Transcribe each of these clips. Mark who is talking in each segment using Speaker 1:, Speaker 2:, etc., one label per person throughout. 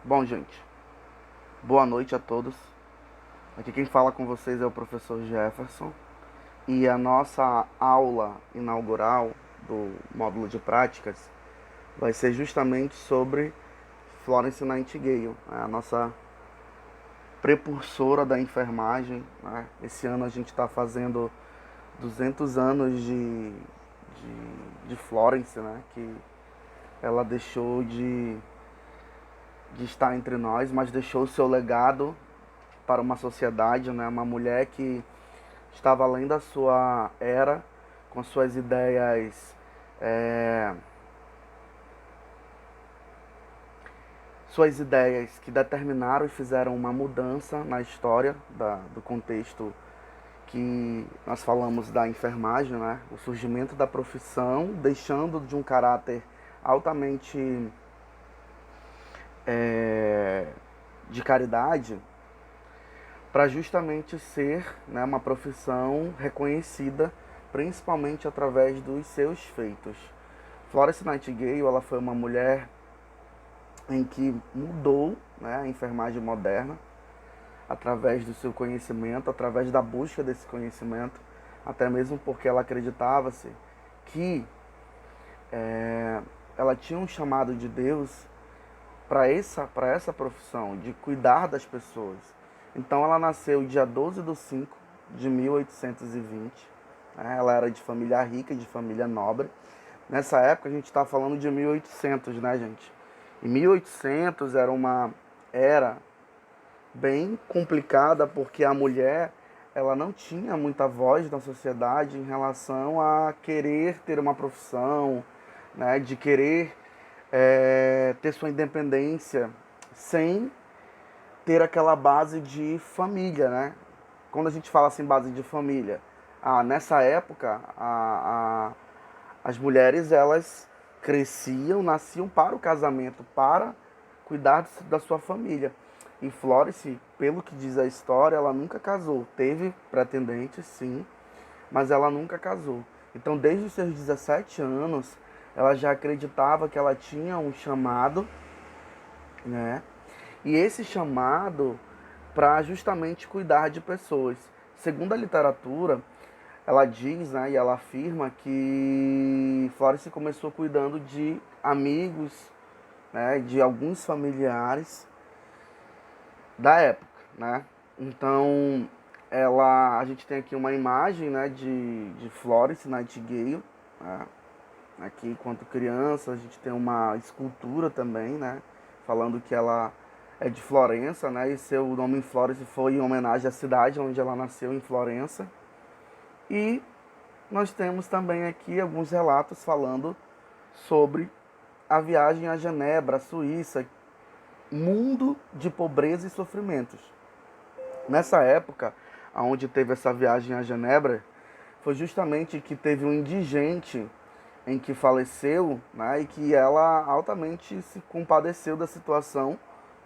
Speaker 1: Bom, gente, boa noite a todos. Aqui quem fala com vocês é o professor Jefferson e a nossa aula inaugural do módulo de práticas vai ser justamente sobre Florence Nightingale, a nossa precursora da enfermagem, né? Esse ano a gente está fazendo 200 anos de Florence, né? Que ela deixou de estar entre nós, mas deixou o seu legado para uma sociedade, né? Uma mulher que estava além da sua era, com suas ideias, é, suas ideias que determinaram e fizeram uma mudança na história do contexto que nós falamos da enfermagem, né? O surgimento da profissão, deixando de um caráter altamente de caridade para justamente ser, né, uma profissão reconhecida principalmente através dos seus feitos. Florence Nightingale, ela foi uma mulher em que mudou, né, a enfermagem moderna através do seu conhecimento, através da busca desse conhecimento, até mesmo porque ela acreditava-se que ela tinha um chamado de Deus para essa profissão, de cuidar das pessoas. Então ela nasceu dia 12 de 5 de 1820. Né? Ela era de família rica, de família nobre. Nessa época a gente está falando de 1800, né, gente? E 1800 era uma era bem complicada porque a mulher ela não tinha muita voz na sociedade em relação a querer ter uma profissão, né, de querer ter sua independência sem ter aquela base de família, né? Quando a gente fala assim, base de família, nessa época, as mulheres, elas cresciam, nasciam para o casamento, para cuidar da sua família. E Florence, pelo que diz a história, ela nunca casou. Teve pretendentes, sim, mas ela nunca casou. Então, desde os seus 17 anos, ela já acreditava que ela tinha um chamado, né? E esse chamado para justamente cuidar de pessoas. Segundo a literatura, ela diz, né, e ela afirma que Florence começou cuidando de amigos, né, de alguns familiares da época, né? Então, a gente tem aqui uma imagem, né, de Florence Nightingale, né? Aqui, enquanto criança, a gente tem uma escultura também, né? Falando que ela é de Florença, né? E seu nome Florence foi em homenagem à cidade onde ela nasceu, em Florença. E nós temos também aqui alguns relatos falando sobre a viagem a Genebra, a Suíça, mundo de pobreza e sofrimentos. Nessa época, onde teve essa viagem a Genebra, foi justamente que teve um indigente em que faleceu, né, e que ela altamente se compadeceu da situação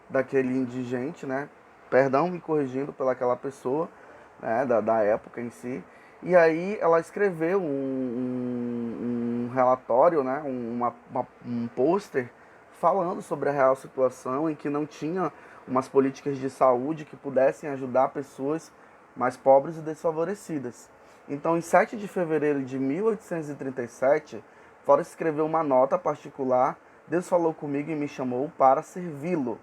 Speaker 1: daquele indigente, né, perdão me corrigindo pelaquela pessoa, né, da época em si, e aí ela escreveu um relatório, né, um pôster falando sobre a real situação em que não tinha umas políticas de saúde que pudessem ajudar pessoas mais pobres e desfavorecidas. Então, em 7 de fevereiro de 1837, Florence escreveu uma nota particular: Deus falou comigo e me chamou para servi-lo.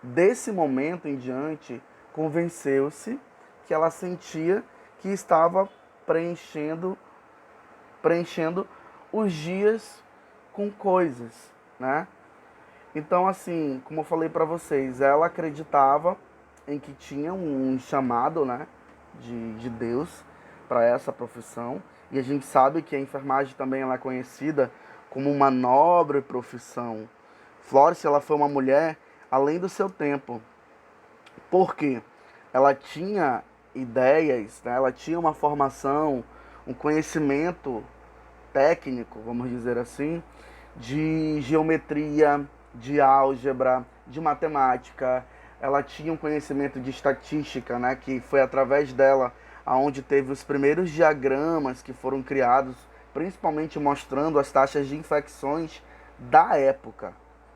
Speaker 1: Desse momento em diante, convenceu-se que ela sentia que estava preenchendo os dias com coisas, né? Então, assim, como eu falei para vocês, ela acreditava em que tinha um chamado, né, de Deus para essa profissão. E a gente sabe que a enfermagem também ela é conhecida como uma nobre profissão. Florence, ela foi uma mulher além do seu tempo. Por quê? Ela tinha ideias, né, ela tinha uma formação, um conhecimento técnico, vamos dizer assim, de geometria, de álgebra, de matemática. Ela tinha um conhecimento de estatística, né, que foi através dela aonde teve os primeiros diagramas que foram criados, principalmente mostrando as taxas de infecções da época,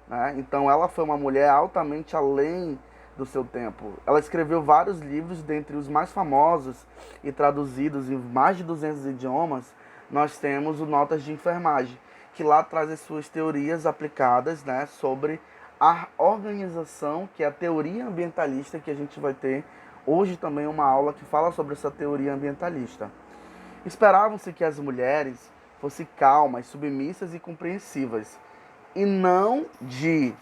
Speaker 1: né? Então ela foi uma mulher altamente além do seu tempo. Ela escreveu vários livros, dentre os mais famosos e traduzidos em mais de 200 idiomas, nós temos o Notas de Enfermagem, que lá traz as suas teorias aplicadas, né, sobre a organização, que é a teoria ambientalista, que a gente vai ter hoje também uma aula que fala sobre essa teoria ambientalista. Esperavam-se que as mulheres fossem calmas, submissas e compreensivas, e não de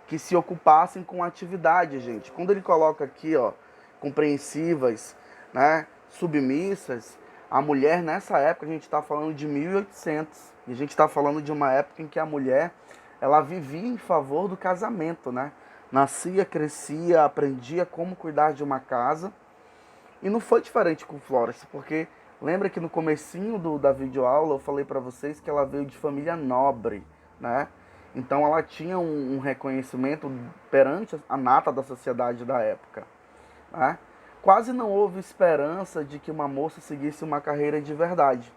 Speaker 1: que se ocupassem com atividade, gente. Quando ele coloca aqui, ó, compreensivas, né, submissas, a mulher nessa época, a gente está falando de 1800, e a gente está falando de uma época em que a mulher, ela vivia em favor do casamento, né? Nascia, crescia, aprendia como cuidar de uma casa, e não foi diferente com Florence, porque lembra que no comecinho da videoaula eu falei para vocês que ela veio de família nobre, né? Então ela tinha um reconhecimento perante a nata da sociedade da época, né? Quase não houve esperança de que uma moça seguisse uma carreira de verdade.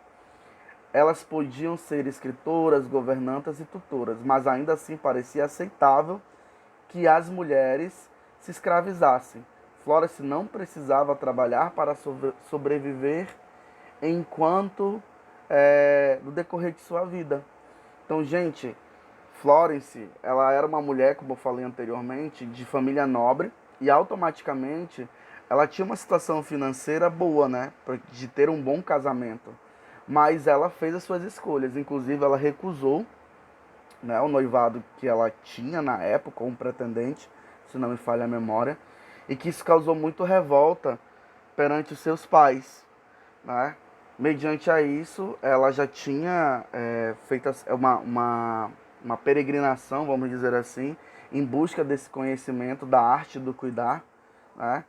Speaker 1: Elas podiam ser escritoras, governantas e tutoras, mas ainda assim parecia aceitável que as mulheres se escravizassem. Florence não precisava trabalhar para sobreviver enquanto no decorrer de sua vida. Então, gente, Florence, ela era uma mulher, como eu falei anteriormente, de família nobre, e automaticamente ela tinha uma situação financeira boa, né, de ter um bom casamento. Mas ela fez as suas escolhas, inclusive ela recusou, né, o noivado que ela tinha na época, com um pretendente, se não me falha a memória, e que isso causou muito revolta perante os seus pais, né? Mediante a isso, ela já tinha feito uma peregrinação, vamos dizer assim, em busca desse conhecimento da arte do cuidar, né?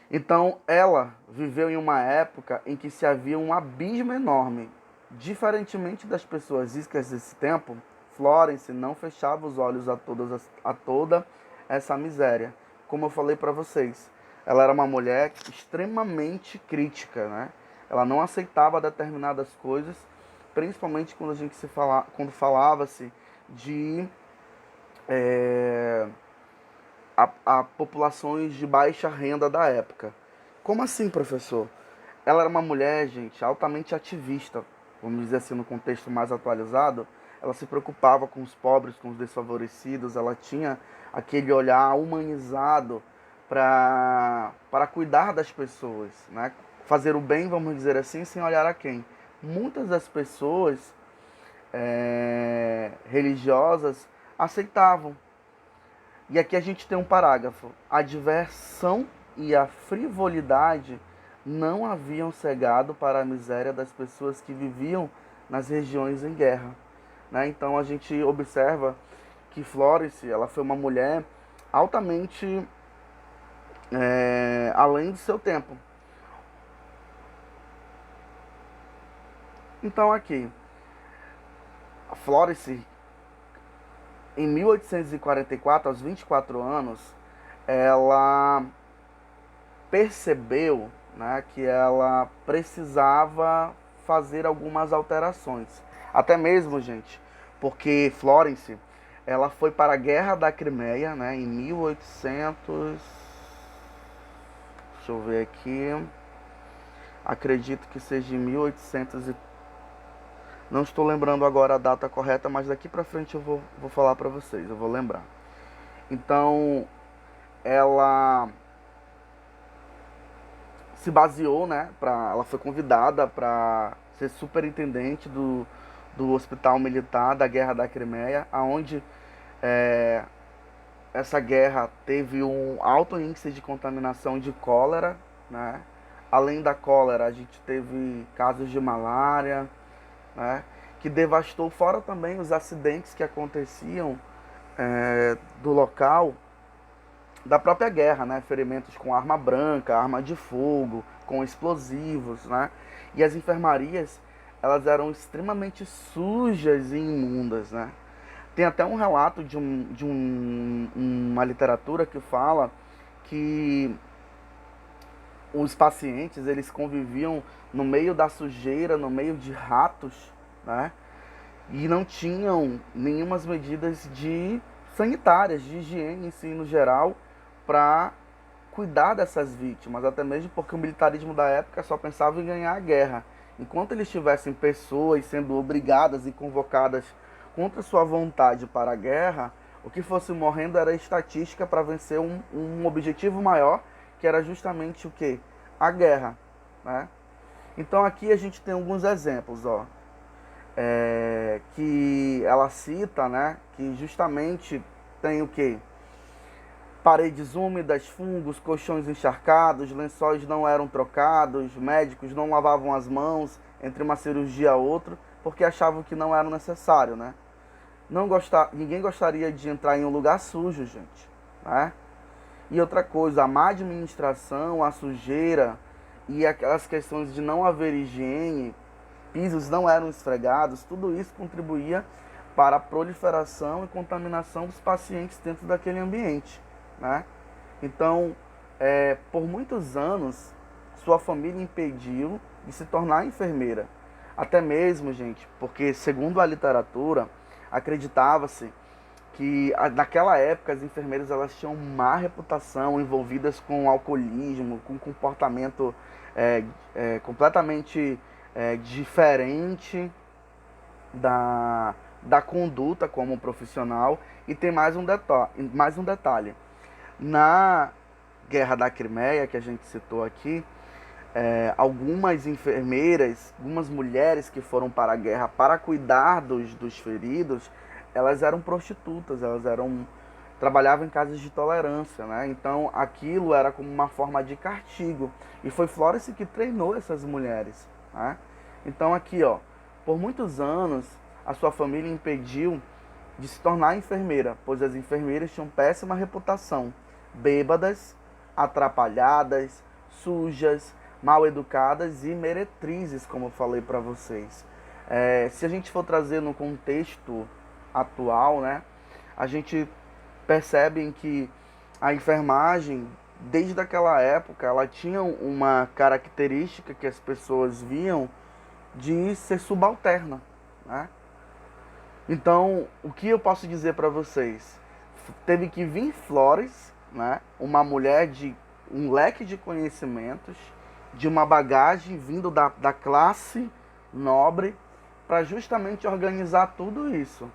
Speaker 1: Então, ela viveu em uma época em que se havia um abismo enorme. Diferentemente das pessoas ricas desse tempo, Florence não fechava os olhos a toda essa miséria. Como eu falei para vocês, ela era uma mulher extremamente crítica, né? Ela não aceitava determinadas coisas, principalmente quando quando falava-se de a populações de baixa renda da época. Como assim, professor? Ela era uma mulher, gente, altamente ativista, vamos dizer assim, no contexto mais atualizado. Ela se preocupava com os pobres, com os desfavorecidos, ela tinha aquele olhar humanizado para cuidar das pessoas, né? Fazer o bem, vamos dizer assim, sem olhar a quem. Muitas das pessoas religiosas aceitavam. E aqui a gente tem um parágrafo. A diversão e a frivolidade não haviam cegado para a miséria das pessoas que viviam nas regiões em guerra, né? Então a gente observa que Florence, ela foi uma mulher altamente além do seu tempo. Então aqui, a Florence, em 1844, aos 24 anos, ela percebeu, né, que ela precisava fazer algumas alterações. Até mesmo, gente, porque Florence, ela foi para a Guerra da Crimeia, né, em 1800... Deixa eu ver aqui. Acredito que seja em 1800 Não estou lembrando agora a data correta, mas daqui para frente eu vou falar para vocês, eu vou lembrar. Então, ela se baseou, né, ela foi convidada para ser superintendente do Hospital Militar da Guerra da Crimeia, onde essa guerra teve um alto índice de contaminação de cólera, né? Além da cólera, a gente teve casos de malária, né, que devastou, fora também os acidentes que aconteciam do local da própria guerra, né, ferimentos com arma branca, arma de fogo, com explosivos, né, e as enfermarias, elas eram extremamente sujas e imundas, né. Tem até um relato de uma literatura que fala que os pacientes, eles conviviam no meio da sujeira, no meio de ratos, né? e não tinham nenhumas medidas de sanitárias, de higiene em si no geral, para cuidar dessas vítimas, até mesmo porque o militarismo da época só pensava em ganhar a guerra. Enquanto eles tivessem pessoas sendo obrigadas e convocadas contra sua vontade para a guerra, o que fosse morrendo era estatística para vencer um objetivo maior, que era justamente o quê? A guerra, né? Então aqui a gente tem alguns exemplos, ó, que ela cita, né, que justamente tem o quê? Paredes úmidas, fungos, colchões encharcados, lençóis não eram trocados, médicos não lavavam as mãos entre uma cirurgia a outra, porque achavam que não era necessário, né? Ninguém gostaria de entrar em um lugar sujo, gente, né? E outra coisa, a má administração, a sujeira e aquelas questões de não haver higiene, pisos não eram esfregados, tudo isso contribuía para a proliferação e contaminação dos pacientes dentro daquele ambiente, né? Então, por muitos anos, sua família impediu de se tornar enfermeira. Até mesmo, gente, porque segundo a literatura, acreditava-se que naquela época as enfermeiras elas tinham má reputação, envolvidas com alcoolismo, com comportamento completamente diferente da conduta como profissional. E tem mais um detalhe. Na Guerra da Crimeia, que a gente citou aqui, algumas enfermeiras, algumas mulheres que foram para a guerra para cuidar dos feridos, elas eram prostitutas, trabalhavam em casas de tolerância, né? Então aquilo era como uma forma de castigo. E foi Florence que treinou essas mulheres, né? Então aqui, ó, por muitos anos a sua família impediu de se tornar enfermeira, pois as enfermeiras tinham péssima reputação, bêbadas, atrapalhadas, sujas, mal educadas e meretrizes, como eu falei para vocês. Se a gente for trazer no contexto atual, né, a gente percebe que a enfermagem, desde aquela época, ela tinha uma característica que as pessoas viam de ser subalterna, né? Então, o que eu posso dizer para vocês? Teve que vir Flores, né, uma mulher de um leque de conhecimentos, de uma bagagem vindo da classe nobre, para justamente organizar tudo isso.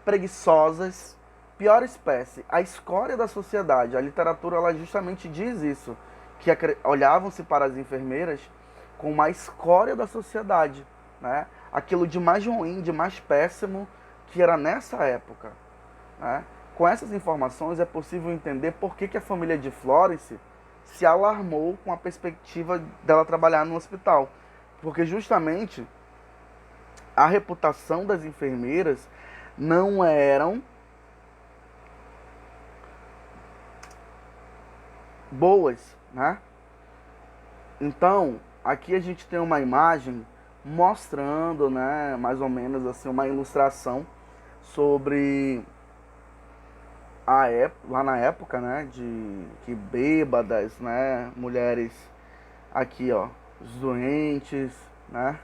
Speaker 1: Preguiçosas, pior espécie, a escória da sociedade. A literatura ela justamente diz isso, que olhavam-se para as enfermeiras como uma escória da sociedade, né? Aquilo de mais ruim, de mais péssimo que era nessa época, né? Com essas informações é possível entender por que a família de Florence se alarmou com a perspectiva dela trabalhar no hospital. Porque justamente a reputação das enfermeiras não eram boas, né? Então, aqui a gente tem uma imagem mostrando, né, mais ou menos assim, uma ilustração sobre lá na época, né, de que bêbadas, né, mulheres aqui, ó, doentes, né?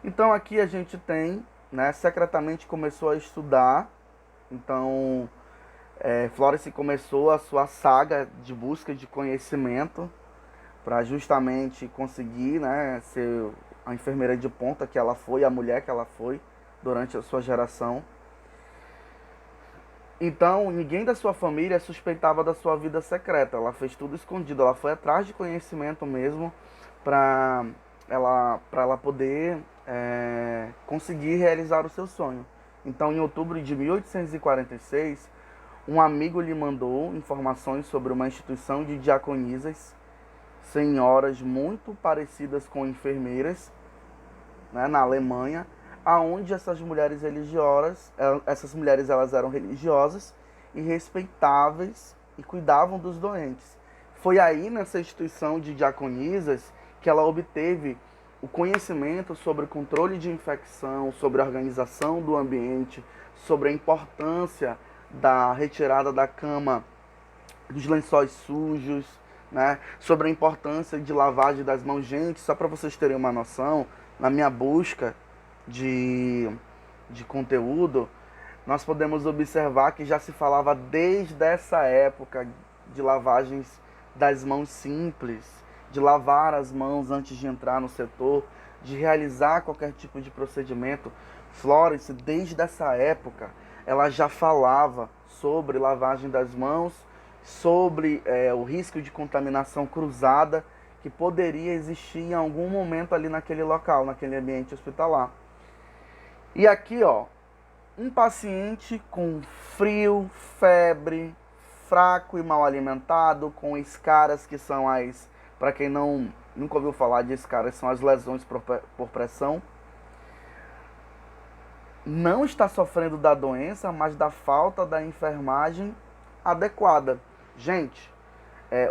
Speaker 1: Então aqui a gente tem, né, secretamente começou a estudar. Então Florence começou a sua saga de busca de conhecimento para justamente conseguir, né, ser a enfermeira de ponta que ela foi, a mulher que ela foi durante a sua geração. Então, ninguém da sua família suspeitava da sua vida secreta. Ela fez tudo escondido. Ela foi atrás de conhecimento mesmo para ela poder conseguir realizar o seu sonho. Então, em outubro de 1846, um amigo lhe mandou informações sobre uma instituição de diaconisas, senhoras muito parecidas com enfermeiras, né, na Alemanha, aonde essas mulheres elas eram religiosas e respeitáveis e cuidavam dos doentes. Foi aí nessa instituição de diaconisas que ela obteve o conhecimento sobre o controle de infecção, sobre a organização do ambiente, sobre a importância da retirada da cama dos lençóis sujos, né? Sobre a importância de lavagem das mãos. Gente, só para vocês terem uma noção, na minha busca de, de conteúdo, nós podemos observar que já se falava desde essa época de lavagens das mãos simples, de lavar as mãos antes de entrar no setor, de realizar qualquer tipo de procedimento. Florence, desde essa época, ela já falava sobre lavagem das mãos, sobre o risco de contaminação cruzada que poderia existir em algum momento ali naquele local, naquele ambiente hospitalar. E aqui, ó, um paciente com frio, febre, fraco e mal alimentado, com escaras que são para quem nunca ouviu falar de escaras, são as lesões por pressão, não está sofrendo da doença, mas da falta da enfermagem adequada. Gente,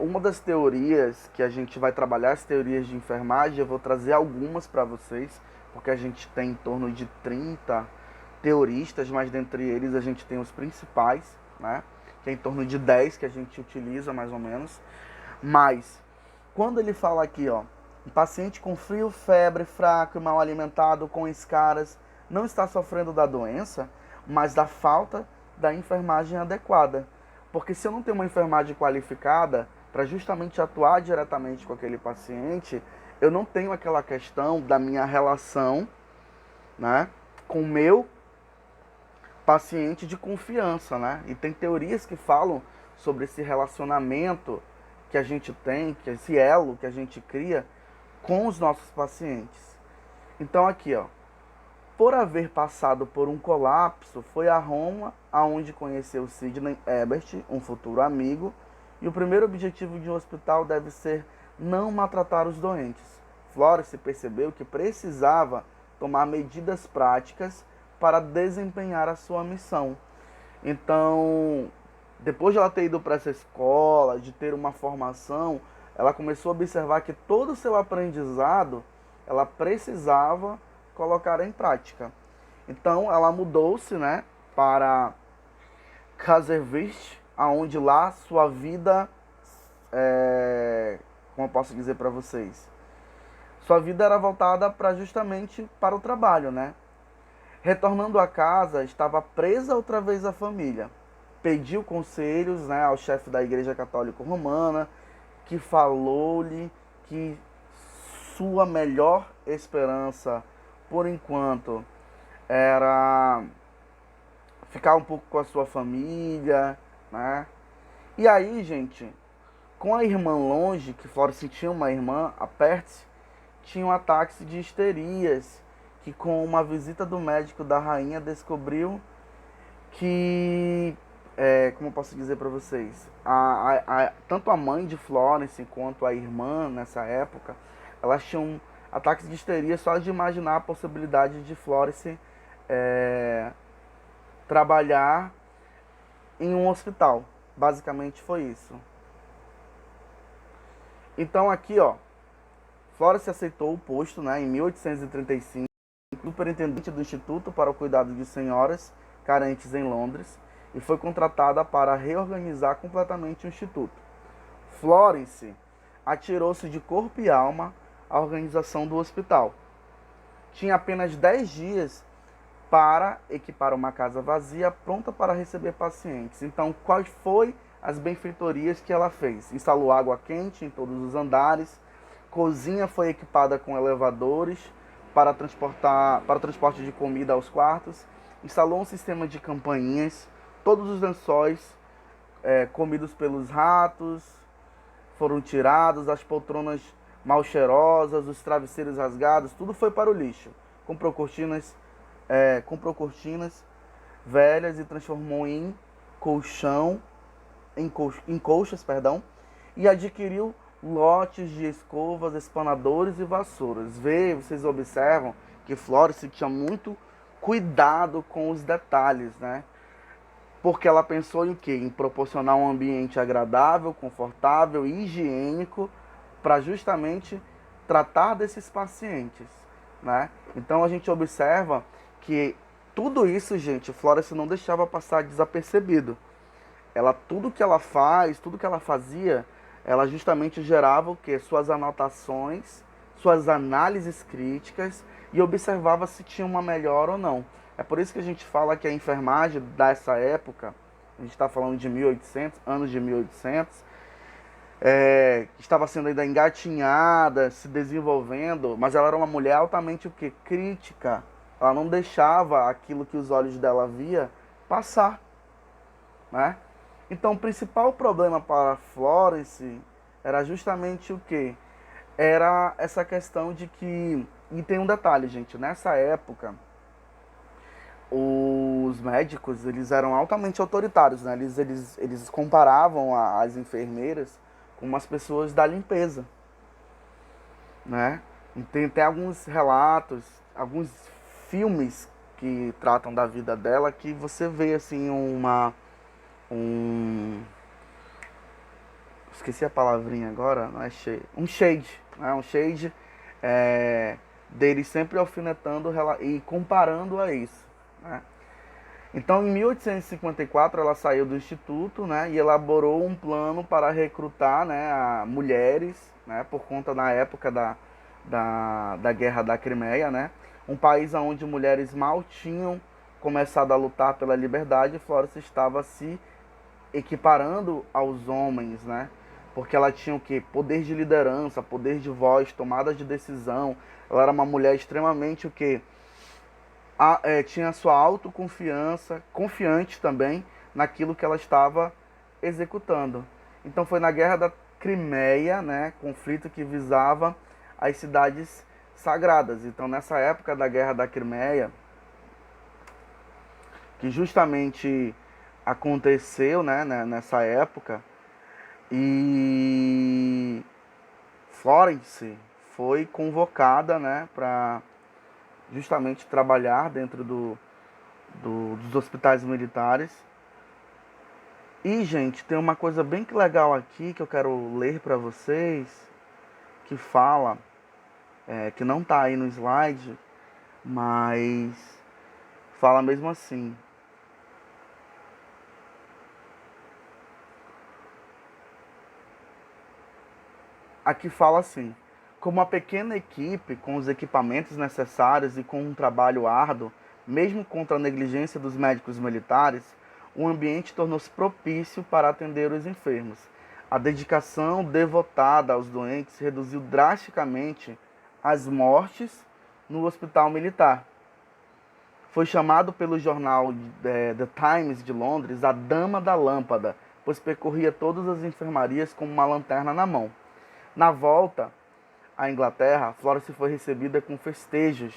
Speaker 1: uma das teorias que a gente vai trabalhar, as teorias de enfermagem, eu vou trazer algumas para vocês, porque a gente tem em torno de 30 teoristas, mas dentre eles a gente tem os principais, né? Que é em torno de 10 que a gente utiliza, mais ou menos. Mas, quando ele fala aqui, ó, um paciente com frio, febre, fraco e mal alimentado, com escaras, não está sofrendo da doença, mas da falta da enfermagem adequada. Porque se eu não tenho uma enfermagem qualificada para justamente atuar diretamente com aquele paciente, eu não tenho aquela questão da minha relação, né, com o meu paciente de confiança, né? E tem teorias que falam sobre esse relacionamento que a gente tem, que esse elo que a gente cria com os nossos pacientes. Então aqui, ó, por haver passado por um colapso, foi a Roma aonde conheceu Sidney Herbert, um futuro amigo, e o primeiro objetivo de um hospital deve ser não maltratar os doentes. Florence percebeu que precisava tomar medidas práticas para desempenhar a sua missão. Então, depois de ela ter ido para essa escola, de ter uma formação, ela começou a observar que todo o seu aprendizado ela precisava colocar em prática. Então, ela mudou-se, né, para Kaiserwisch, aonde lá sua vida, como eu posso dizer para vocês, sua vida era voltada justamente para o trabalho, né? Retornando a casa, estava presa outra vez a família. Pediu conselhos, né, ao chefe da Igreja Católica Romana, que falou-lhe que sua melhor esperança, por enquanto, era ficar um pouco com a sua família, né? E aí, gente, com a irmã longe, que Florence tinha uma irmã, a Percy, tinha um ataque de histerias, que com uma visita do médico da rainha descobriu que, como eu posso dizer para vocês, tanto a mãe de Florence quanto a irmã nessa época, elas tinham ataques de histeria só de imaginar a possibilidade de Florence trabalhar em um hospital. Basicamente foi isso. Então aqui, ó, Florence aceitou o posto, né, em 1835, superintendente do Instituto para o Cuidado de Senhoras Carentes em Londres, e foi contratada para reorganizar completamente o Instituto. Florence atirou-se de corpo e alma à organização do hospital. Tinha apenas 10 dias para equipar uma casa vazia pronta para receber pacientes. Então, quais foram as benfeitorias que ela fez? Instalou água quente em todos os andares, cozinha foi equipada com elevadores para transporte de comida aos quartos, instalou um sistema de campainhas, todos os lençóis comidos pelos ratos foram tirados, as poltronas mal cheirosas, os travesseiros rasgados, tudo foi para o lixo. Comprou cortinas velhas e transformou em colchas, e adquiriu lotes de escovas, espanadores e vassouras. Vocês observam que Florence tinha muito cuidado com os detalhes, né? Porque ela pensou em quê? Em proporcionar um ambiente agradável, confortável e higiênico para justamente tratar desses pacientes, né? Então a gente observa que tudo isso, gente, Florence não deixava passar desapercebido. Tudo que ela faz, tudo que ela fazia, ela justamente gerava o quê? Suas anotações, suas análises críticas e observava se tinha uma melhora ou não. É por isso que a gente fala que a enfermagem dessa época, a gente está falando de 1800, anos de 1800, estava sendo ainda engatinhada, se desenvolvendo, mas ela era uma mulher altamente o quê? Crítica. Ela não deixava aquilo que os olhos dela via passar, né? Então o principal problema para Florence era justamente o quê? Era essa questão de que, e tem um detalhe, gente, nessa época os médicos, eles eram altamente autoritários, né? Eles comparavam as enfermeiras com umas pessoas da limpeza, né? E tem alguns relatos, alguns filmes que tratam da vida dela que você vê assim um esqueci a palavrinha agora, não é shade, um shade, né? Um shade dele sempre alfinetando e comparando a isso, né? Então, em 1854, ela saiu do instituto, né, e elaborou um plano para recrutar, né, mulheres, né, por conta na época da Guerra da Crimeia, né, um país onde mulheres mal tinham começado a lutar pela liberdade. Florence estava se equiparando aos homens, né, porque ela tinha o quê? Poder de liderança, poder de voz, tomada de decisão. Ela era uma mulher extremamente o quê? Tinha sua autoconfiança, confiante também naquilo que ela estava executando. Então foi na Guerra da Crimeia, né, conflito que visava as cidades sagradas. Então nessa época da Guerra da Crimeia, que justamente aconteceu, né, nessa época, e Florence foi convocada, né, para justamente trabalhar dentro dos hospitais militares. E, gente, tem uma coisa bem legal aqui que eu quero ler para vocês, que fala, que não está aí no slide, mas fala mesmo assim. Aqui fala assim: como uma pequena equipe com os equipamentos necessários e com um trabalho árduo, mesmo contra a negligência dos médicos militares, o ambiente tornou-se propício para atender os enfermos. A dedicação devotada aos doentes reduziu drasticamente as mortes no hospital militar. Foi chamado pelo jornal The Times de Londres a Dama da Lâmpada, pois percorria todas as enfermarias com uma lanterna na mão. Na volta à Inglaterra, Florence foi recebida com festejos,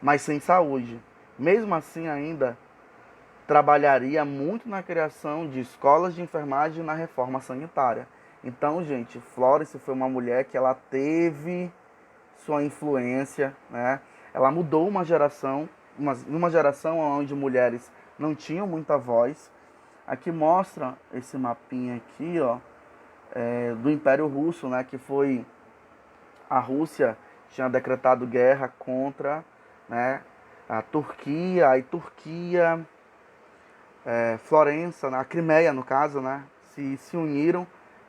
Speaker 1: mas sem saúde. Mesmo assim, ainda trabalharia muito na criação de escolas de enfermagem e na reforma sanitária. Então, gente, Florence foi uma mulher que ela teve sua influência, né? Ela mudou uma geração, uma geração onde mulheres não tinham muita voz. Aqui mostra esse mapinha aqui, ó, do Império Russo, né? Que foi a Rússia tinha decretado guerra contra, né, a Turquia, Florença, a Crimeia no caso, né, se uniram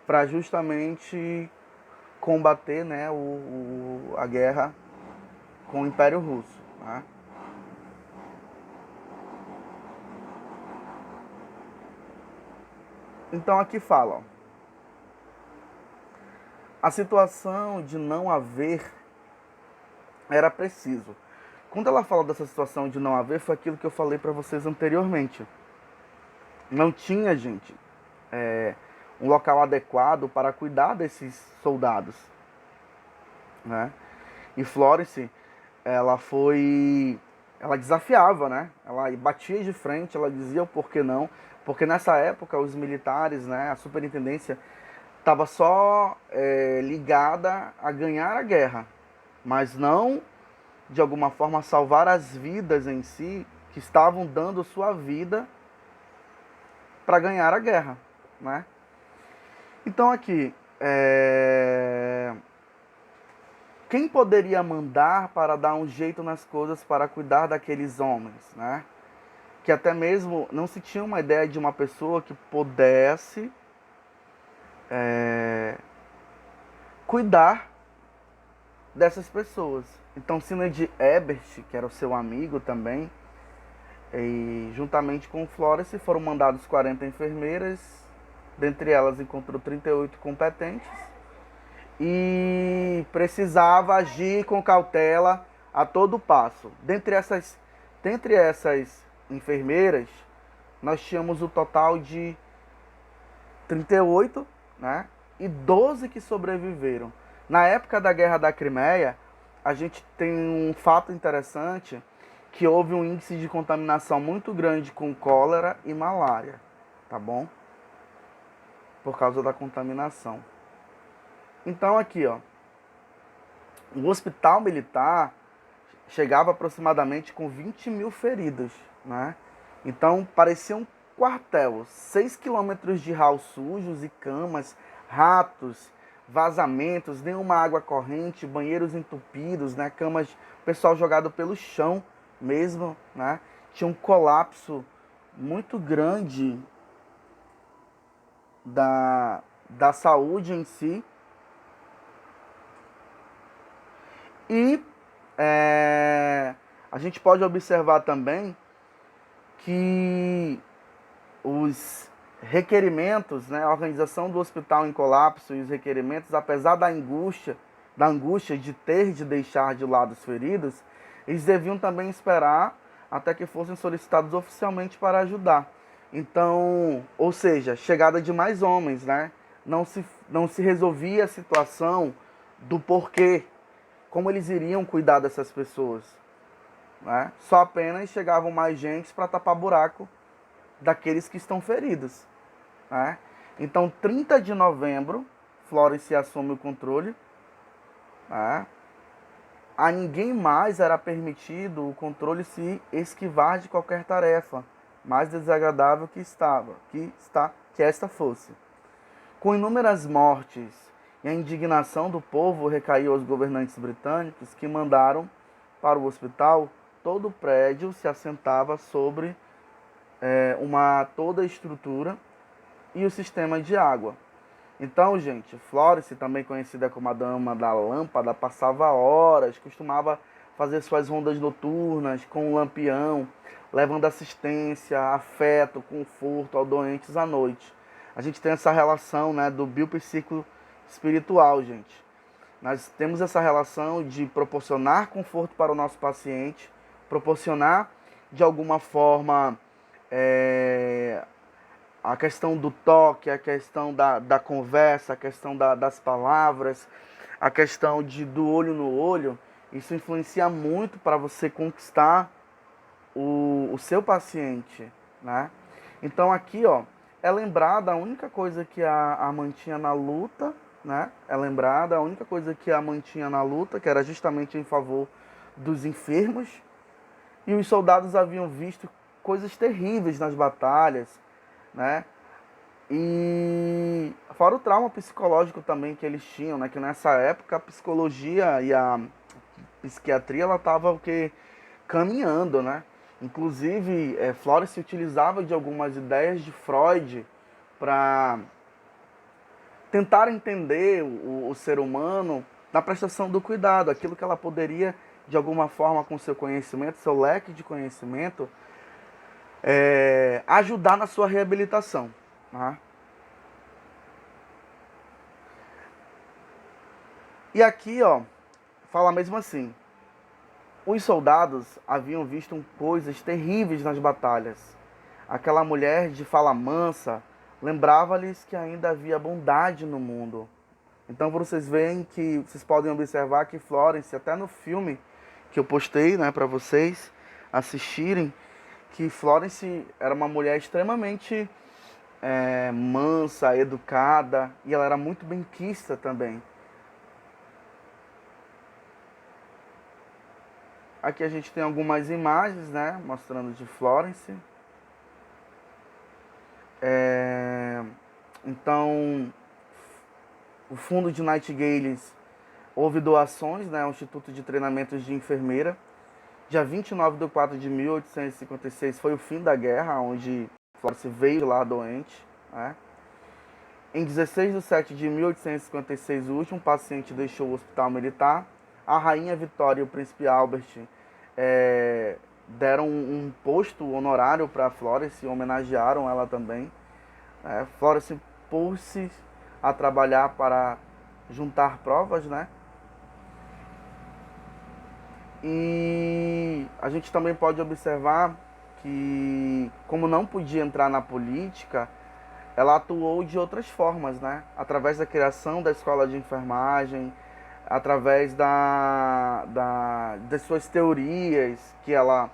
Speaker 1: para justamente combater, né, a guerra com o Império Russo, né? Então aqui fala, ó, a situação de não haver era preciso. Quando ela fala dessa situação de não haver, foi aquilo que eu falei para vocês anteriormente. Não tinha, gente, um local adequado para cuidar desses soldados, né? E Florence, ela desafiava, né? Ela batia de frente, ela dizia o porquê não, porque nessa época os militares, né, a superintendência estava só ligada a ganhar a guerra, mas não de alguma forma salvar as vidas em si, que estavam dando sua vida para ganhar a guerra, né? Então aqui, quem poderia mandar para dar um jeito nas coisas para cuidar daqueles homens, né? Que até mesmo não se tinha uma ideia de uma pessoa que pudesse cuidar dessas pessoas. Então, Sidney Herbert, que era o seu amigo também, e juntamente com Florence foram mandados 40 enfermeiras, dentre elas encontrou 38 competentes, e precisava agir com cautela a todo passo. Dentre essas enfermeiras, nós tínhamos o total de 38, né? E 12 que sobreviveram. Na época da Guerra da Crimeia, a gente tem um fato interessante, que houve um índice de contaminação muito grande com cólera e malária, tá bom? Por causa da contaminação. Então aqui, ó, o hospital militar chegava aproximadamente com 20 mil feridos, né? Então parecia um quartel, 6 quilômetros de ralos sujos e camas, ratos, vazamentos, nenhuma água corrente, banheiros entupidos, né? Camas, pessoal jogado pelo chão mesmo, né? Tinha um colapso muito grande da saúde em si. E a gente pode observar também que os requerimentos, né, a organização do hospital em colapso e os requerimentos, apesar da angústia de ter de deixar de lado os feridos, eles deviam também esperar até que fossem solicitados oficialmente para ajudar. Então, ou seja, chegada de mais homens, né? Não se resolvia a situação do porquê, como eles iriam cuidar dessas pessoas, né? Só apenas chegavam mais gente para tapar buraco daqueles que estão feridos, né? Então, 30 de novembro, Florence assume o controle, né? A ninguém mais era permitido o controle se esquivar de qualquer tarefa, mais desagradável que esta fosse. Com inúmeras mortes e a indignação do povo recaiu aos governantes britânicos, que mandaram para o hospital. Todo o prédio se assentava sobre toda a estrutura e o sistema de água. Então, gente, Florence, também conhecida como a Dama da Lâmpada, passava horas, costumava fazer suas rondas noturnas com o lampião, levando assistência, afeto, conforto aos doentes à noite. A gente tem essa relação, né, do biopsíquico espiritual, gente. Nós temos essa relação de proporcionar conforto para o nosso paciente, proporcionar, de alguma forma, a questão do toque, a questão da conversa, a questão das palavras, a questão do olho no olho. Isso influencia muito para você conquistar o seu paciente, né? Então aqui, ó, é lembrada a única coisa que a mantinha na luta, né? É lembrada a única coisa que a mantinha na luta, que era justamente em favor dos enfermos. E os soldados haviam visto coisas terríveis nas batalhas, né? E fora o trauma psicológico também que eles tinham, né? Que nessa época a psicologia e a psiquiatria, ela estava o que caminhando, né? Inclusive, Florence se utilizava de algumas ideias de Freud para tentar entender o ser humano na prestação do cuidado, aquilo que ela poderia, de alguma forma, com seu conhecimento, seu leque de conhecimento, ajudar na sua reabilitação. Né? E aqui, ó, fala mesmo assim: os soldados haviam visto coisas terríveis nas batalhas. Aquela mulher de fala mansa lembrava-lhes que ainda havia bondade no mundo. Então vocês veem que, vocês podem observar que Florence, até no filme que eu postei, né, para vocês assistirem, que Florence era uma mulher extremamente mansa, educada, e ela era muito benquista também. Aqui a gente tem algumas imagens, né, mostrando de Florence. Então, o fundo de Nightingales houve doações, né, ao Instituto de Treinamentos de Enfermeira. Dia 29 de 4 de 1856 foi o fim da guerra, onde Florence veio lá doente. Né? Em 16 de 7 de 1856, o último paciente deixou o hospital militar. A Rainha Vitória e o Príncipe Albert deram um posto honorário para Florence, homenagearam ela também. Florence pôs-se a trabalhar para juntar provas, né? E a gente também pode observar que, como não podia entrar na política, ela atuou de outras formas, né? Através da criação da escola de enfermagem, através das suas teorias que ela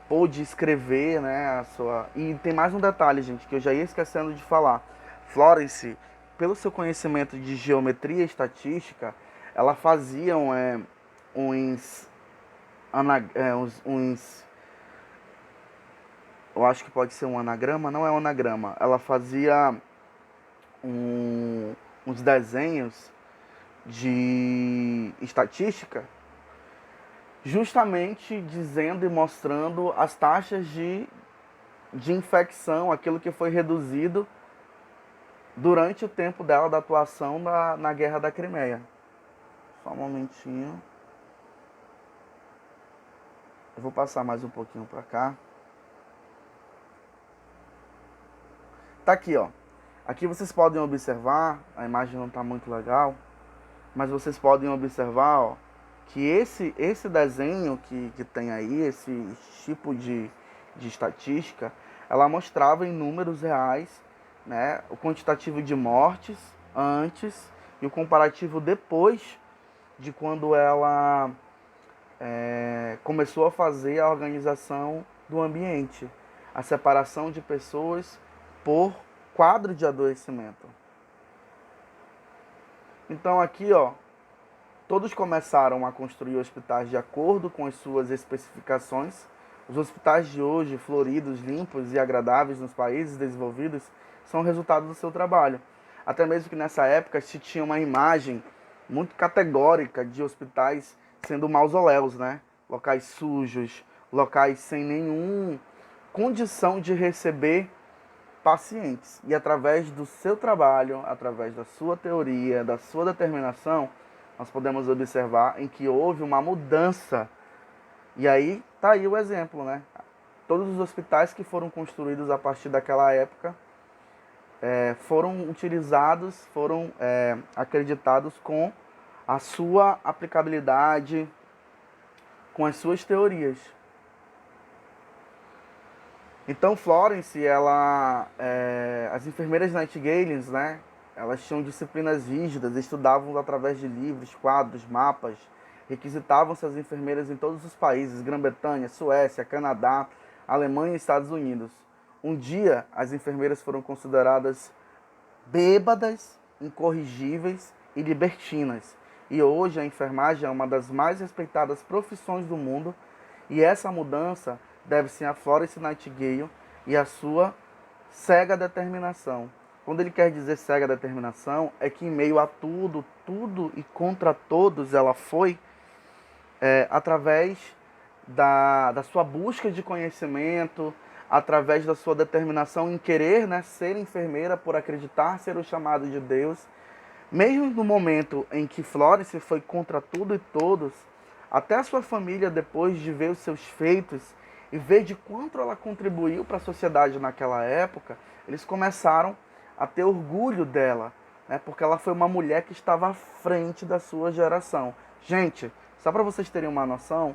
Speaker 1: pôde escrever, né? E tem mais um detalhe, gente, que eu já ia esquecendo de falar. Florence, pelo seu conhecimento de geometria e estatística, ela fazia uns, eu acho que pode ser um anagrama, não é um anagrama. Ela fazia uns desenhos de estatística, justamente dizendo e mostrando as taxas de infecção, aquilo que foi reduzido durante o tempo dela da atuação na Guerra da Crimeia. Só um momentinho. Eu vou passar mais um pouquinho para cá. Tá aqui, ó. Aqui vocês podem observar, a imagem não está muito legal, mas vocês podem observar, ó, que esse desenho que tem aí, esse tipo de estatística, ela mostrava em números reais, né, o quantitativo de mortes antes e o comparativo depois de quando ela começou a fazer a organização do ambiente, a separação de pessoas por quadro de adoecimento. Então aqui, ó, todos começaram a construir hospitais de acordo com as suas especificações. Os hospitais de hoje, floridos, limpos e agradáveis nos países desenvolvidos, são resultado do seu trabalho. Até mesmo que nessa época se tinha uma imagem muito categórica de hospitais sendo mausoléus, né? Locais sujos, locais sem nenhuma condição de receber pacientes. E através do seu trabalho, através da sua teoria, da sua determinação, nós podemos observar em que houve uma mudança. E aí tá aí o exemplo, né? Todos os hospitais que foram construídos a partir daquela época foram utilizados, foram acreditados com a sua aplicabilidade, com as suas teorias. Então Florence, as enfermeiras Nightingales, né? Elas tinham disciplinas rígidas, estudavam através de livros, quadros, mapas, requisitavam-se as enfermeiras em todos os países, Grã-Bretanha, Suécia, Canadá, Alemanha e Estados Unidos. Um dia, as enfermeiras foram consideradas bêbadas, incorrigíveis e libertinas. E hoje a enfermagem é uma das mais respeitadas profissões do mundo, e essa mudança deve-se a Florence Nightingale e a sua cega determinação. Quando ele quer dizer cega determinação, é que em meio a tudo e contra todos ela foi, através da sua busca de conhecimento, através da sua determinação em querer, né, ser enfermeira, por acreditar ser o chamado de Deus. Mesmo no momento em que Florence foi contra tudo e todos, até a sua família, depois de ver os seus feitos e ver de quanto ela contribuiu para a sociedade naquela época, eles começaram a ter orgulho dela, né? Porque ela foi uma mulher que estava à frente da sua geração. Gente, só para vocês terem uma noção,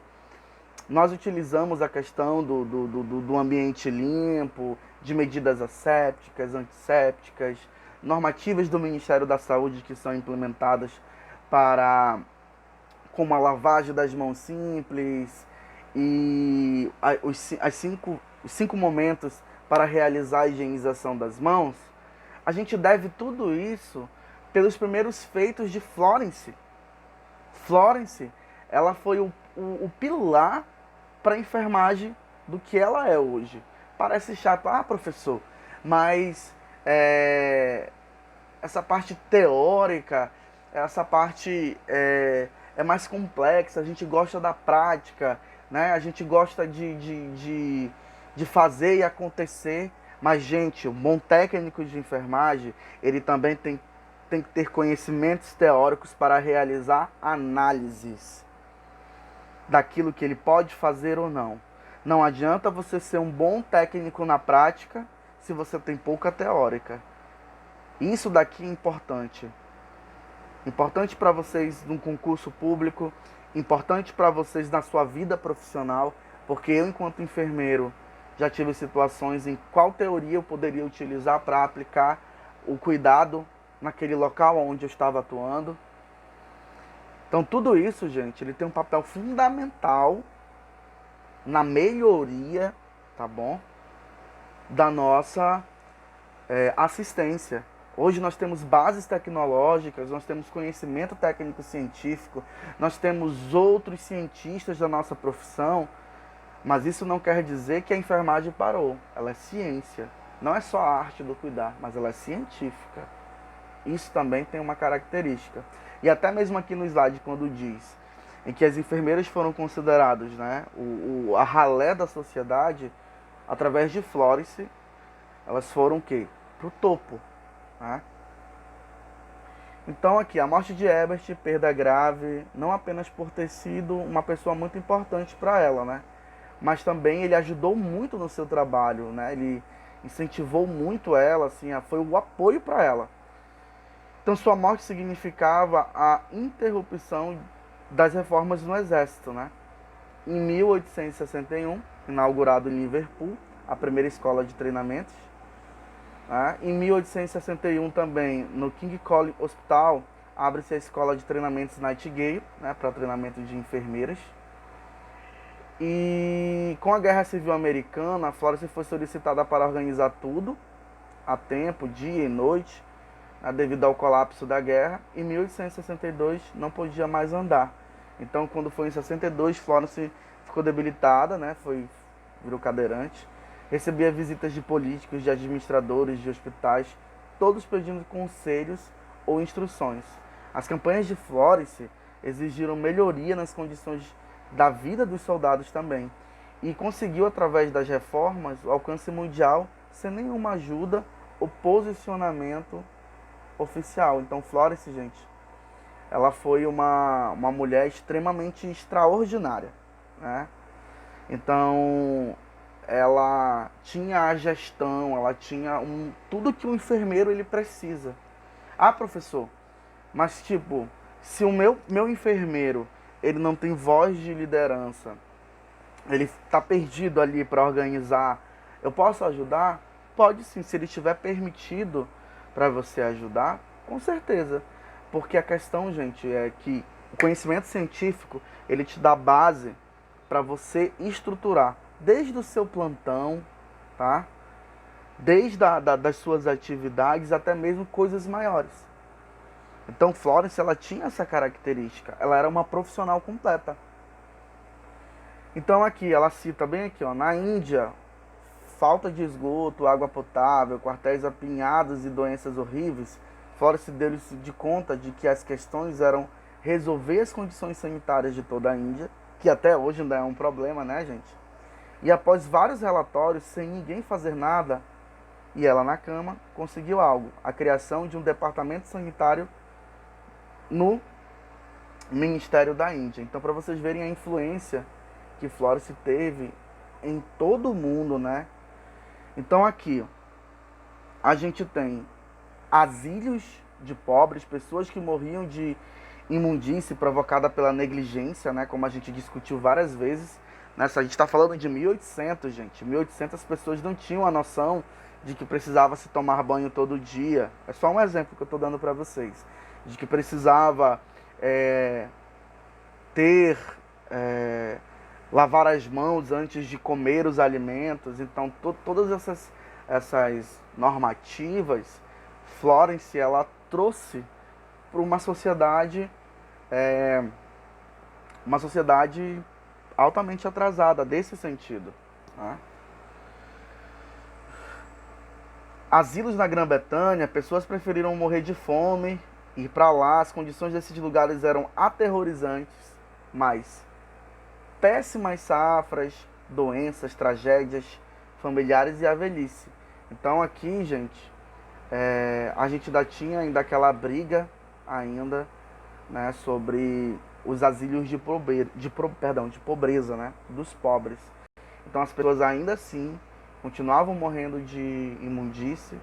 Speaker 1: nós utilizamos a questão do ambiente limpo, de medidas assépticas, antissépticas, normativas do Ministério da Saúde que são implementadas como a lavagem das mãos simples e os cinco momentos para realizar a higienização das mãos. A gente deve tudo isso pelos primeiros feitos de Florence. Florence, ela foi o pilar para a enfermagem do que ela é hoje. Parece chato, professor, mas essa parte teórica, essa parte é mais complexa, a gente gosta da prática, né? A gente gosta de fazer e acontecer. Mas, gente, um bom técnico de enfermagem, ele também tem tem que ter conhecimentos teóricos para realizar análises daquilo que ele pode fazer ou não. Não adianta você ser um bom técnico na prática se você tem pouca teórica. Isso daqui é importante. Importante para vocês num concurso público, importante para vocês na sua vida profissional, porque eu, enquanto enfermeiro, já tive situações em qual teoria eu poderia utilizar para aplicar o cuidado naquele local onde eu estava atuando. Então tudo isso, gente, ele tem um papel fundamental na melhoria, tá bom? Da nossa assistência. Hoje nós temos bases tecnológicas, nós temos conhecimento técnico-científico, nós temos outros cientistas da nossa profissão, mas isso não quer dizer que a enfermagem parou. Ela é ciência. Não é só a arte do cuidar, mas ela é científica. Isso também tem uma característica. E até mesmo aqui no slide, quando diz em que as enfermeiras foram consideradas, né, a ralé da sociedade, através de Florence, elas foram o quê? Para o topo. Né? Então aqui, a morte de Herbert, perda grave, não apenas por ter sido uma pessoa muito importante para ela, né? Mas também ele ajudou muito no seu trabalho, né? Ele incentivou muito ela, assim, foi o apoio para ela. Então sua morte significava a interrupção das reformas no exército, né? Em 1861, inaugurado em Liverpool, a primeira escola de treinamentos. Né? Em 1861 também, no King College Hospital, abre-se a escola de treinamentos Nightingale, né, para treinamento de enfermeiras. E com a Guerra Civil Americana, a Florence foi solicitada para organizar tudo, a tempo, dia e noite, né, devido ao colapso da guerra. Em 1862 não podia mais andar. Então, quando foi em 62, Florence ficou debilitada, né, virou cadeirante. Recebia visitas de políticos, de administradores, de hospitais, todos pedindo conselhos ou instruções. As campanhas de Florence exigiram melhoria nas condições da vida dos soldados também, e conseguiu, através das reformas, o alcance mundial sem nenhuma ajuda ou posicionamento oficial. Então Florence, gente, ela foi uma mulher extremamente extraordinária, né? Então ela tinha a gestão, ela tinha tudo que um enfermeiro ele precisa. Ah, professor, mas tipo, se o meu enfermeiro ele não tem voz de liderança, ele está perdido ali para organizar, eu posso ajudar? Pode sim, se ele estiver permitido para você ajudar, com certeza. Porque a questão, gente, é que o conhecimento científico, ele te dá base para você estruturar, desde o seu plantão, tá? Desde das suas atividades até mesmo coisas maiores. Então Florence, ela tinha essa característica, ela era uma profissional completa. Então aqui, ela cita bem aqui, ó, na Índia, falta de esgoto, água potável, quartéis apinhados e doenças horríveis, Florence deu-se de conta de que as questões eram resolver as condições sanitárias de toda a Índia, que até hoje ainda é um problema, né, gente? E após vários relatórios, sem ninguém fazer nada, e ela na cama, conseguiu algo, a criação de um departamento sanitário no Ministério da Índia. Então, para vocês verem a influência que Florence teve em todo o mundo, né? Então, aqui, ó, a gente tem asilos de pobres, pessoas que morriam de imundície provocada pela negligência, né? Como a gente discutiu várias vezes. Nessa, a gente está falando de 1800, gente. 1800 pessoas não tinham a noção de que precisava se tomar banho todo dia. É só um exemplo que eu estou dando para vocês. De que precisava lavar as mãos antes de comer os alimentos. Então, todas essas normativas, Florence, ela trouxe para uma sociedade altamente atrasada, desse sentido. Né? Asilos na Grã-Bretanha, pessoas preferiram morrer de fome, ir para lá, as condições desses lugares eram aterrorizantes, mas péssimas safras, doenças, tragédias familiares e a velhice. Então aqui, gente, A gente ainda tinha ainda aquela briga ainda, né, sobre os asilos de pobreza, né, dos pobres. Então as pessoas ainda assim continuavam morrendo de imundície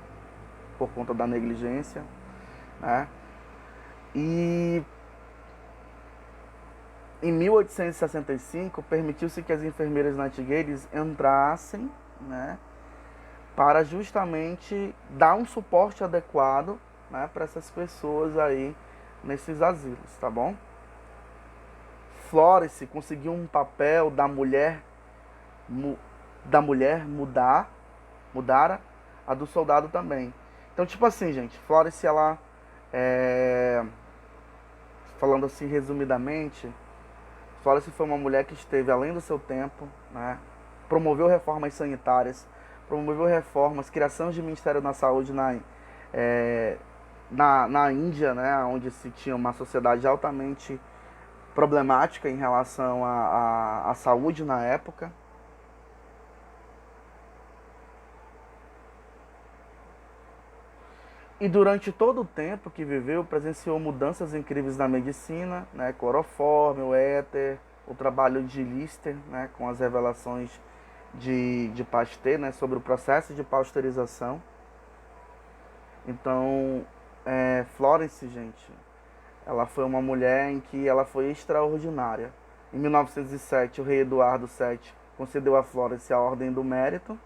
Speaker 1: por conta da negligência, né? E em 1865 permitiu-se que as enfermeiras Nightingales entrassem, né, para justamente dar um suporte adequado, né, para essas pessoas aí nesses asilos, tá bom? Florence conseguiu um papel da mulher mudara a do soldado também. Então, tipo assim, gente, Florence, ela, é, falando assim resumidamente, Florence foi uma mulher que esteve além do seu tempo, né? Promoveu reformas sanitárias, promoveu reformas, criação de Ministério da Saúde na Índia, né? Onde se tinha uma sociedade altamente problemática em relação à saúde na época. E durante todo o tempo que viveu, presenciou mudanças incríveis na medicina, né? Clorofórmio, o éter, o trabalho de Lister, né? Com as revelações de Pasteur, né? Sobre o processo de pasteurização. Então, Florence, gente, ela foi uma mulher em que ela foi extraordinária. Em 1907, o rei Eduardo VII concedeu a Florence a Ordem do Mérito,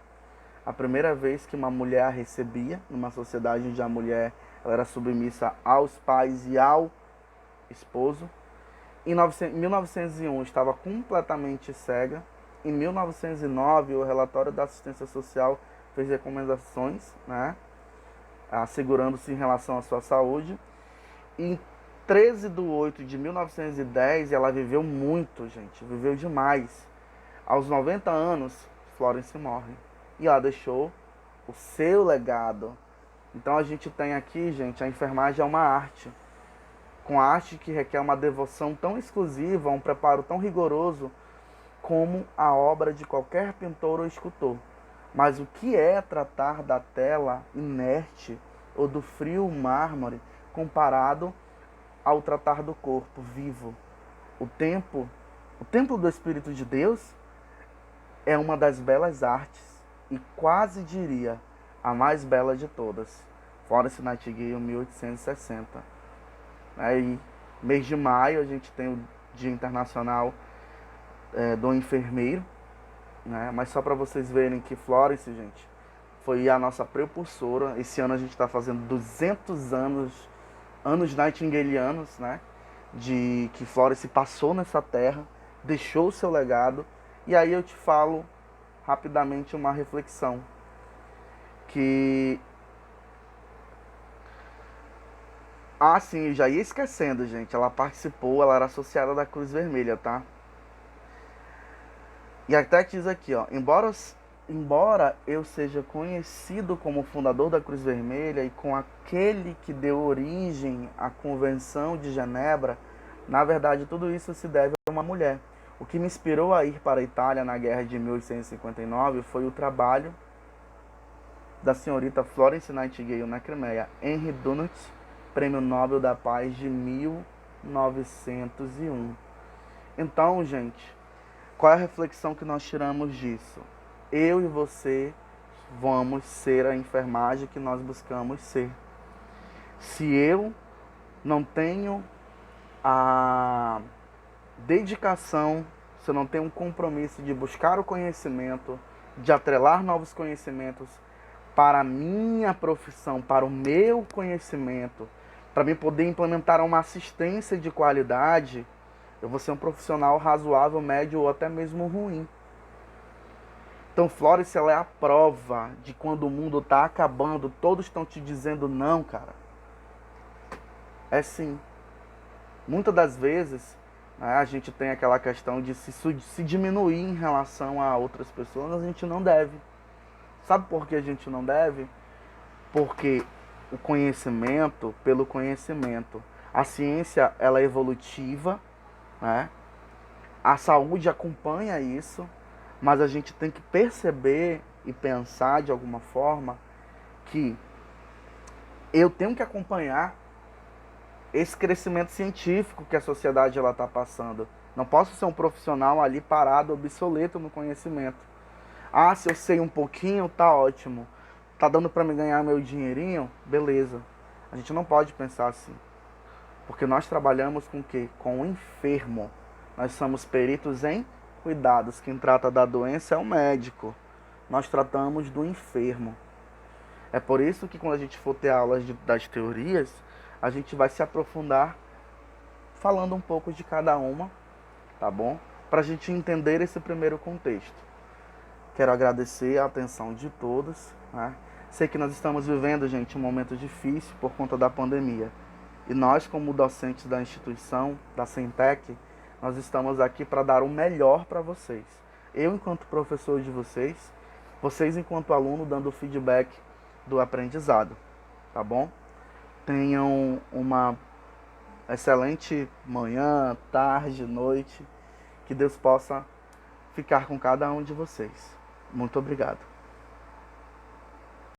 Speaker 1: a primeira vez que uma mulher a recebia, numa sociedade onde a mulher ela era submissa aos pais e ao esposo. Em 1901 estava completamente cega. Em 1909 o relatório da assistência social fez recomendações, né, assegurando-se em relação à sua saúde. E em 13 de 8 de 1910 ela viveu muito, gente, viveu demais. Aos 90 anos, Florence morre. E ela deixou o seu legado. Então a gente tem aqui, gente, a enfermagem é uma arte. Com arte que requer uma devoção tão exclusiva, um preparo tão rigoroso como a obra de qualquer pintor ou escultor. Mas o que é tratar da tela inerte ou do frio mármore comparado ao tratar do corpo vivo? O templo do Espírito de Deus é uma das belas artes e quase diria a mais bela de todas. Florence Nightingale, 1860. Aí, mês de maio, a gente tem o Dia Internacional do Enfermeiro, né? Mas só para vocês verem que Florence, gente, foi a nossa precursora. Esse ano a gente está fazendo 200 anos nightingalianos, né? De que Florence passou nessa terra, deixou o seu legado. E aí eu te falo rapidamente uma reflexão que sim, eu já ia esquecendo, gente. Ela participou, ela era associada da Cruz Vermelha, tá? E até diz aqui, ó, embora eu seja conhecido como fundador da Cruz Vermelha e com aquele que deu origem à Convenção de Genebra, na verdade tudo isso se deve a uma mulher. O que me inspirou a ir para a Itália na guerra de 1859 foi o trabalho da senhorita Florence Nightingale na Crimeia, Henry Dunant, Prêmio Nobel da Paz de 1901. Então, gente, qual é a reflexão que nós tiramos disso? Eu e você vamos ser a enfermagem que nós buscamos ser. Se eu não tenho a dedicação, se eu não tenho um compromisso de buscar o conhecimento, de atrelar novos conhecimentos para a minha profissão, para o meu conhecimento, para mim poder implementar uma assistência de qualidade, eu vou ser um profissional razoável, médio ou até mesmo ruim. Então Florence, ela é a prova de quando o mundo está acabando, todos estão te dizendo não, cara. É sim. Muitas das vezes, né, a gente tem aquela questão de se diminuir em relação a outras pessoas, mas a gente não deve. Sabe por que a gente não deve? Porque o conhecimento pelo conhecimento. A ciência, ela é evolutiva, né? A saúde acompanha isso, mas a gente tem que perceber e pensar de alguma forma que eu tenho que acompanhar esse crescimento científico que a sociedade está passando. Não posso ser um profissional ali parado, obsoleto no conhecimento. Ah, se eu sei um pouquinho, tá ótimo. Tá dando para me ganhar meu dinheirinho? Beleza. A gente não pode pensar assim. Porque nós trabalhamos com o quê? Com o enfermo. Nós somos peritos em cuidados. Quem trata da doença é o médico. Nós tratamos do enfermo. É por isso que quando a gente for ter aulas das teorias, a gente vai se aprofundar falando um pouco de cada uma, tá bom? Para a gente entender esse primeiro contexto. Quero agradecer a atenção de todos, né? Sei que nós estamos vivendo, gente, um momento difícil por conta da pandemia. E nós, como docentes da instituição, da Centec, nós estamos aqui para dar o melhor para vocês. Eu, enquanto professor de vocês, enquanto aluno, dando feedback do aprendizado, tá bom? Tenham uma excelente manhã, tarde, noite. Que Deus possa ficar com cada um de vocês. Muito obrigado.